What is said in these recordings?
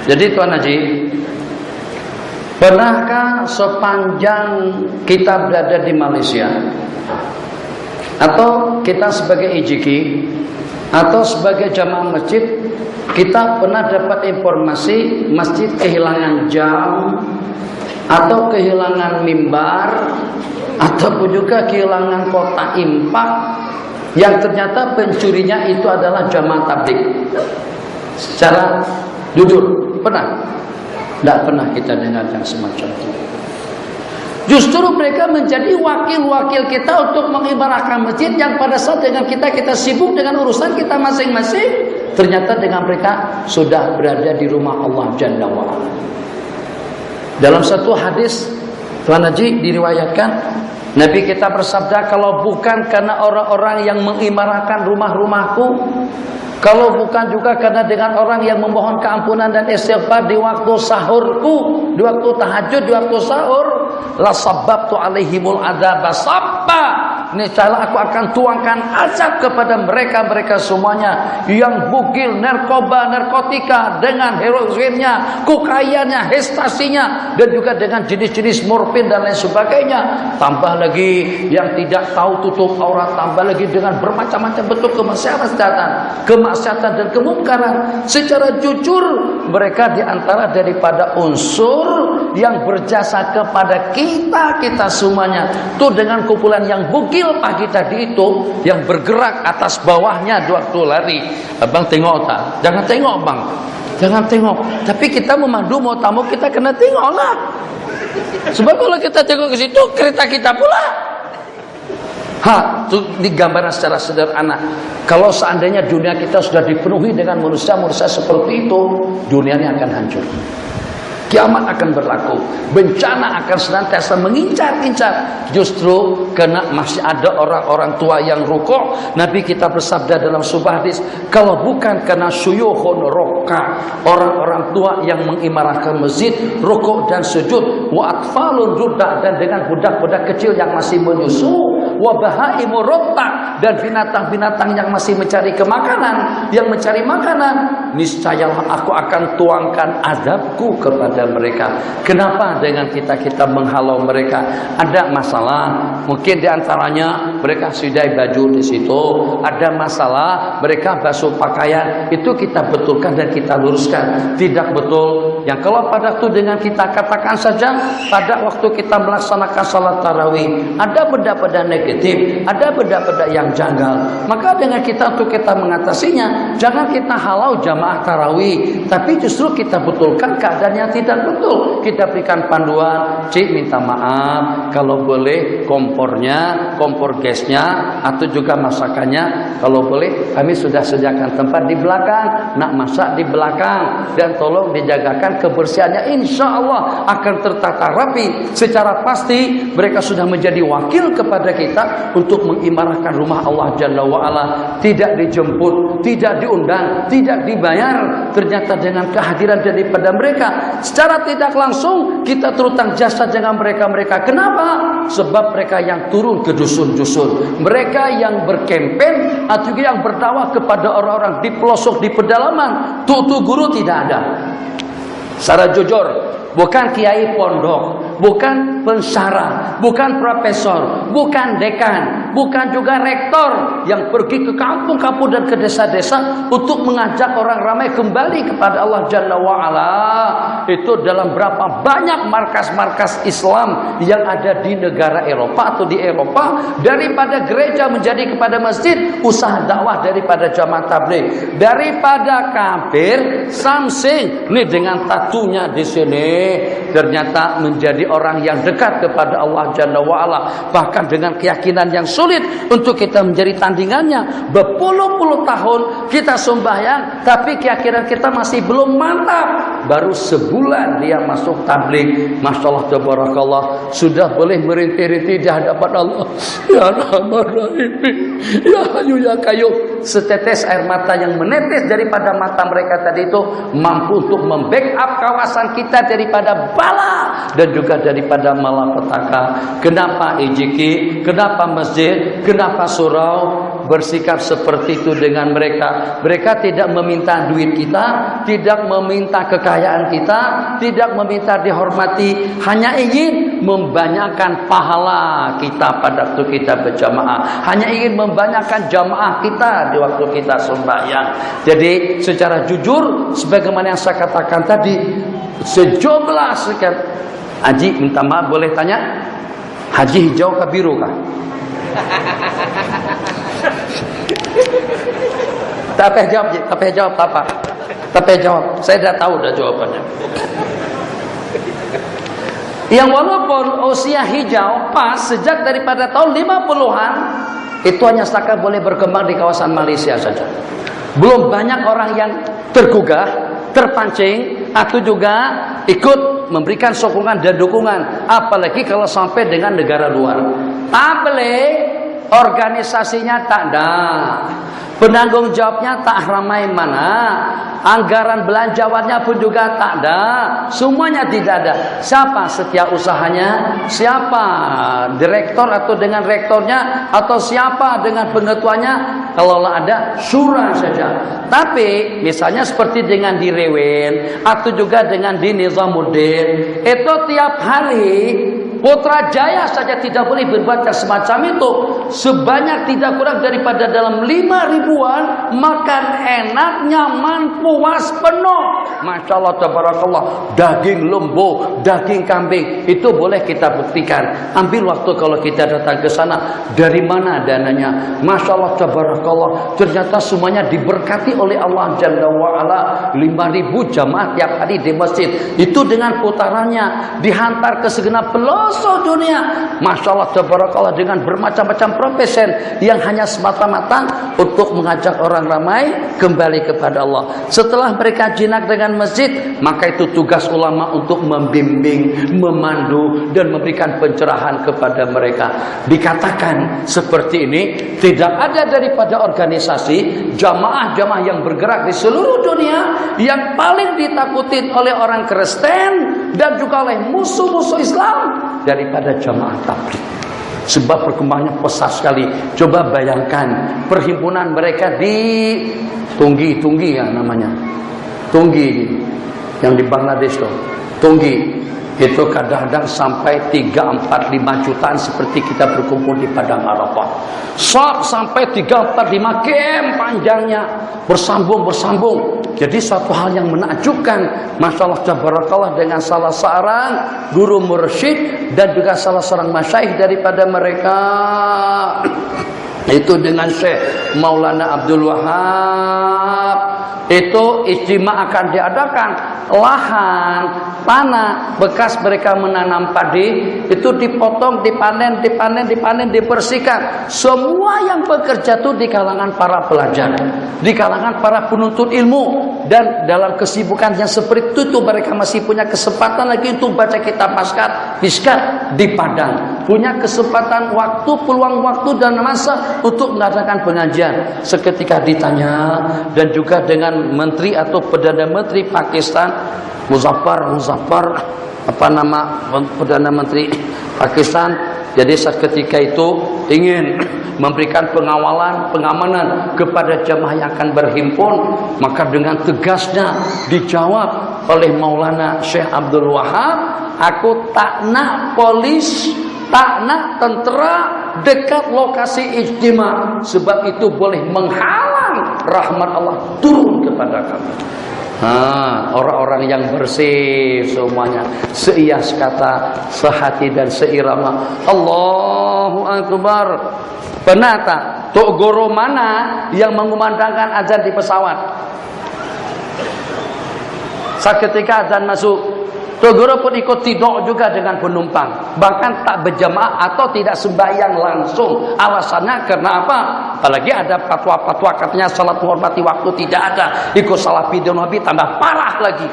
Jadi Tuan Haji, pernahkah sepanjang kita berada di Malaysia, atau kita sebagai IJK, atau sebagai jamaah masjid, kita pernah dapat informasi masjid kehilangan jam, atau kehilangan mimbar, ataupun juga kehilangan kotak infak, yang ternyata pencurinya itu adalah jamaah tabligh? Secara jujur, pernah? Tidak pernah kita dengar yang semacam itu. Justru mereka menjadi wakil-wakil kita untuk mengibarahkan masjid, yang pada saat dengan kita sibuk dengan urusan kita masing-masing, ternyata dengan mereka sudah berada di rumah Allah Jalla wa'ala. Dalam satu hadis Tuan Haji diriwayatkan, Nabi kita bersabda, kalau bukan karena orang-orang yang mengimarahkan rumah-rumahku, kalau bukan juga karena dengan orang yang memohon keampunan dan istighfar di waktu sahurku, di waktu tahajud, di waktu sahur, la sabbabtu alaihimul adzaba sabba, niscaya aku akan tuangkan azab kepada mereka semuanya yang bugil narkoba, narkotika, dengan heroinnya, kokainnya, hestasinya, dan juga dengan jenis-jenis morfin dan lain sebagainya. Tambah lagi yang tidak tahu tutup aurat, tambah lagi dengan bermacam-macam bentuk kemaksiatan dan kemungkaran. Secara jujur, mereka diantara daripada unsur yang berjasa kepada kita semuanya. Tuh dengan kumpulan yang bugil pagi tadi itu, yang bergerak atas bawahnya di waktu lari. Abang tengok tak? Jangan tengok bang, jangan tengok. Tapi kita memandu mau tamu, kita kena tengok lah. Sebab kalau kita tengok ke situ, kereta kita pula. Itu digambarkan secara sederhana. Kalau seandainya dunia kita sudah dipenuhi dengan manusia-manusia seperti itu, dunia ini akan hancur. Kiamat akan berlaku, bencana akan senantiasa mengincar-incar. Justru karena masih ada orang-orang tua yang rukuk, Nabi kita bersabda dalam sebuah hadis, kalau bukan karena syuyukhun roka, orang-orang tua yang mengimarahkan masjid, rukuk dan sujud, wa atfalun rudda, dan dengan budak-budak kecil yang masih menyusu, wa bahaimu rotta, dan binatang-binatang yang masih mencari kemakanan, yang mencari makanan, niscayalah aku akan tuangkan azabku kepada mereka. Kenapa dengan kita menghalau mereka? Ada masalah, mungkin diantaranya mereka sidai baju di situ, ada masalah mereka basuh pakaian, itu kita betulkan dan kita luruskan. Tidak betul yang kalau pada itu dengan kita katakan saja, pada waktu kita melaksanakan salat tarawih ada benda-benda negatif, ada benda-benda yang janggal, maka dengan kita untuk kita mengatasinya, jangan kita halau jamaah tarawih, tapi justru kita betulkan keadaan yang tidak betul. Kita berikan panduan, cik minta maaf, kalau boleh kompor gasnya atau juga masakannya, kalau boleh kami sudah sediakan tempat di belakang, nak masak di belakang, dan tolong dijagakan kebersihannya, insya Allah akan tertata rapi. Secara pasti mereka sudah menjadi wakil kepada kita untuk mengimarahkan rumah Allah Jalla wa'ala. Tidak dijemput, tidak diundang, tidak dibayar, ternyata dengan kehadiran daripada mereka secara tidak langsung kita terutang jasa dengan mereka. Kenapa? Sebab mereka yang turun ke dusun-dusun, mereka yang berkempen atau yang berdakwah kepada orang-orang di pelosok, di pedalaman. Tutu guru tidak ada. Secara jujur, bukan kiai pondok, bukan pensyarah, bukan profesor, bukan dekan, bukan juga rektor yang pergi ke kampung-kampung dan ke desa-desa untuk mengajak orang ramai kembali kepada Allah Jalla wa'ala. Itu dalam berapa banyak markas-markas Islam yang ada di negara Eropa atau di Eropa, daripada gereja menjadi kepada masjid, usaha dakwah daripada jamaah tabligh, daripada kafir samsing nih dengan tatunya di sini, ternyata menjadi orang yang dekat kepada Allah Jalla wa'ala. Bahkan dengan keyakinan yang sulit untuk kita menjadi tandingannya. Berpuluh-puluh tahun kita sembahyang, tapi keyakinan kita masih belum mantap. Baru sebulan dia masuk tabligh, Masya Allah tabarakallah, sudah boleh merintih-rintih di hadapan Allah. Ya Rahman Rahim, Ya Hayyu Ya Qayyum. Setetes air mata yang menetes daripada mata mereka tadi itu mampu untuk membackup kawasan kita daripada bala dan juga daripada malapetaka. Kenapa IJK? Kenapa masjid? Kenapa surau? bersikap seperti itu dengan mereka. Mereka tidak meminta duit kita, tidak meminta kekayaan kita, tidak meminta dihormati, hanya ingin membanyakkan pahala kita pada waktu kita berjamaah, hanya ingin membanyakkan jamaah kita di waktu kita sembahyang. Jadi secara jujur, sebagaimana yang saya katakan tadi, sejumlah sekian. Haji, minta maaf boleh tanya, haji hijau ke biru kah? Tak payah jawab, tak payah jawab apa? Tak payah jawab, saya dah tahu dah jawabannya. Yang walaupun usia hijau pas sejak daripada tahun 50-an, itu hanya setakat boleh berkembang di kawasan Malaysia saja. Belum banyak orang yang tergugah, terpancing, atau juga ikut memberikan sokongan dan dukungan. Apalagi kalau sampai dengan negara luar. Tabligh organisasinya tak ada, penanggung jawabnya tak ramai mana, anggaran belanjaannya pun juga tak ada, semuanya tidak ada. Siapa setiausahanya, siapa direktor atau dengan rektornya, atau siapa dengan pengetuanya? Kalau ada syura saja. Tapi misalnya seperti dengan di Rewen atau juga dengan di Nizamuddin, itu tiap hari Putrajaya saja tidak boleh berbuat semacam itu. Sebanyak tidak kurang daripada dalam 5.000-an makan enak, nyaman, puas, penuh. Masya Allah, tabarakallah. Daging lembu, daging kambing, itu boleh kita buktikan. Ambil waktu kalau kita datang ke sana, dari mana dananya? Masya Allah, tabarakallah. Ternyata semuanya diberkati oleh Allah Jalla wa'ala. 5.000 jamaah tiap hari di masjid. Itu dengan putarannya dihantar ke segenap pelosok dunia. Masya Allah, tabarakallah, dengan bermacam-macam profesi yang hanya semata-mata untuk mengajak orang ramai kembali kepada Allah. Setelah mereka jinak dengan masjid, maka itu tugas ulama untuk membimbing, memandu, dan memberikan pencerahan kepada mereka. Dikatakan seperti ini, tidak ada daripada organisasi jamaah-jamaah yang bergerak di seluruh dunia yang paling ditakutin oleh orang Kristen dan juga oleh musuh-musuh Islam daripada jamaah tabligh. Sebab perkembangannya pesat sekali. Coba bayangkan perhimpunan mereka di Tunggi ya namanya. Tunggi yang di Bangladesh tuh. Tunggi itu kadang-kadang sampai 3, 4, 5 jutaan seperti kita berkumpul di Padang Arafah. Sampai 3, 4, 5 kem panjangnya, bersambung. Jadi suatu hal yang menakjubkan. Masya Allah, tabarakallah, dengan salah seorang guru mursyid dan juga salah seorang masyaikh daripada mereka, itu dengan Syekh Maulana Abdul Wahab. Itu ijtima akan diadakan. Lahan, tanah bekas mereka menanam padi itu dipotong, dipanen, dibersihkan. Semua yang bekerja itu di kalangan para pelajar, di kalangan para penuntut ilmu. Dan dalam kesibukannya seperti itu mereka masih punya kesempatan lagi untuk baca kitab Miskat di Padang. Punya kesempatan waktu, peluang waktu dan masa untuk mengadakan pengajian. Seketika ditanya dan juga dengan menteri atau Perdana Menteri Pakistan, Muzaffar, apa nama Perdana Menteri Pakistan. Jadi saat ketika itu ingin memberikan pengawalan, pengamanan kepada jamaah yang akan berhimpun, maka dengan tegasnya dijawab oleh Maulana Syekh Abdul Wahab, aku tak nak polis, tak nak tentera dekat lokasi ijtima, sebab itu boleh menghalang rahmat Allah turun kepada kami. Orang-orang yang bersih semuanya, seias kata, sehati dan seirama. Allahu Akbar. Benar tak? Tok guru mana yang mengumandangkan azan di pesawat? Saat ketika azan masuk, Tok guru pun ikut tidur juga dengan penumpang. Bahkan tak berjamaah atau tidak sembahyang langsung. Alasannya karena apa? Apalagi ada fatwa-fatwa katanya salat menghormati waktu, tidak ada. Ikut salat video Nabi tambah parah lagi.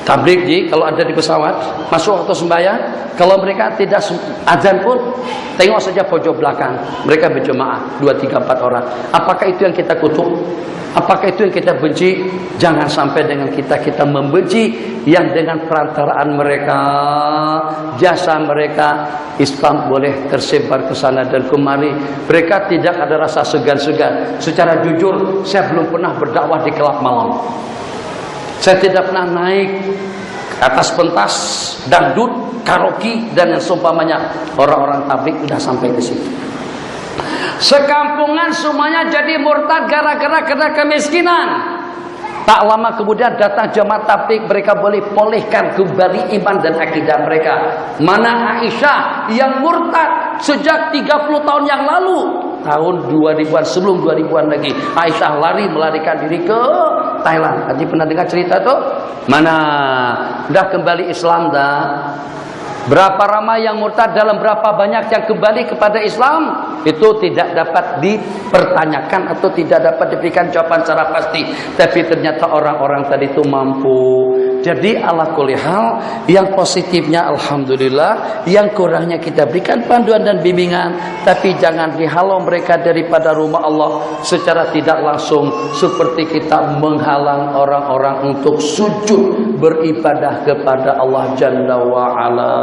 Tabligh ji, kalau ada di pesawat, masuk waktu sembahyang, kalau mereka tidak azan pun, tengok saja pojok belakang, mereka berjemaah 2, 3, 4 orang. Apakah itu yang kita kutuk? Apakah itu yang kita benci? Jangan sampai dengan kita membenci yang dengan perantaraan mereka, jasa mereka, Islam boleh tersebar ke sana dan kemari. Mereka tidak ada rasa segan-segan. Secara jujur, saya belum pernah berdakwah di kelab malam. Saya tidak pernah naik ke atas pentas, dangdut, karaoke dan yang seumpamanya. Orang-orang tabligh sudah sampai ke situ. Sekampungan semuanya jadi murtad gara-gara kena kemiskinan. Tak lama kemudian datang jemaah tabligh, mereka boleh pulihkan kembali iman dan akidah mereka. Mana Aisyah yang murtad sejak 30 tahun yang lalu, tahun 2000-an, sebelum 2000-an lagi, Aisyah melarikan diri ke Thailand. Haji pernah dengar cerita tuh? Mana udah kembali Islam dah. Berapa ramai yang murtad, dalam berapa banyak yang kembali kepada Islam, itu tidak dapat dipertanyakan atau tidak dapat diberikan jawaban secara pasti. Tapi ternyata orang-orang tadi itu mampu. Jadi ala kulli hal, yang positifnya alhamdulillah, yang kurangnya kita berikan panduan dan bimbingan, tapi jangan dihalau mereka daripada rumah Allah secara tidak langsung, seperti kita menghalang orang-orang untuk sujud beribadah kepada Allah Jalla wa Ala.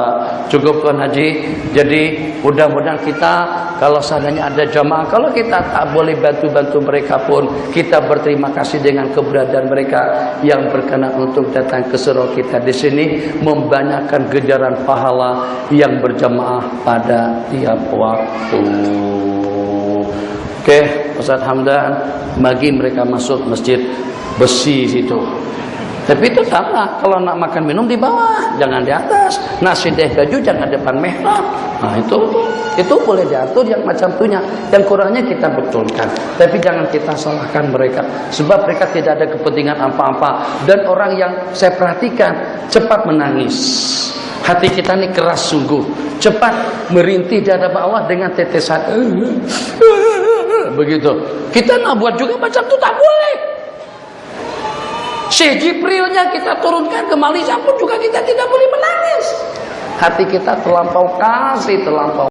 Cukup Tuan Haji. Jadi mudah-mudahan kita, kalau seandainya ada jamaah, kalau kita tak boleh bantu-bantu mereka pun, kita berterima kasih dengan keberadaan mereka yang berkenan untuk datang ke surau kita di sini, membanyakkan ganjaran pahala yang berjamaah pada tiap waktu. Oke, Ustaz Hamdan bagi mereka masuk masjid besi situ. Tapi itu sama, kalau nak makan minum di bawah, jangan di atas. Nasi teh baju jangan depan mihrab. Nah itu boleh diatur yang macam itunya. Yang kurangnya kita betulkan. Tapi jangan kita salahkan mereka, sebab mereka tidak ada kepentingan apa-apa. Dan orang yang saya perhatikan cepat menangis. Hati kita ini keras sungguh, cepat merintih di hadapan Allah dengan tetesan. Begitu. Kita nak buat juga macam itu tak boleh. Syekh Jibrilnya kita turunkan ke Malaysia pun juga kita tidak boleh menangis. Hati kita terlampau kasih, terlampau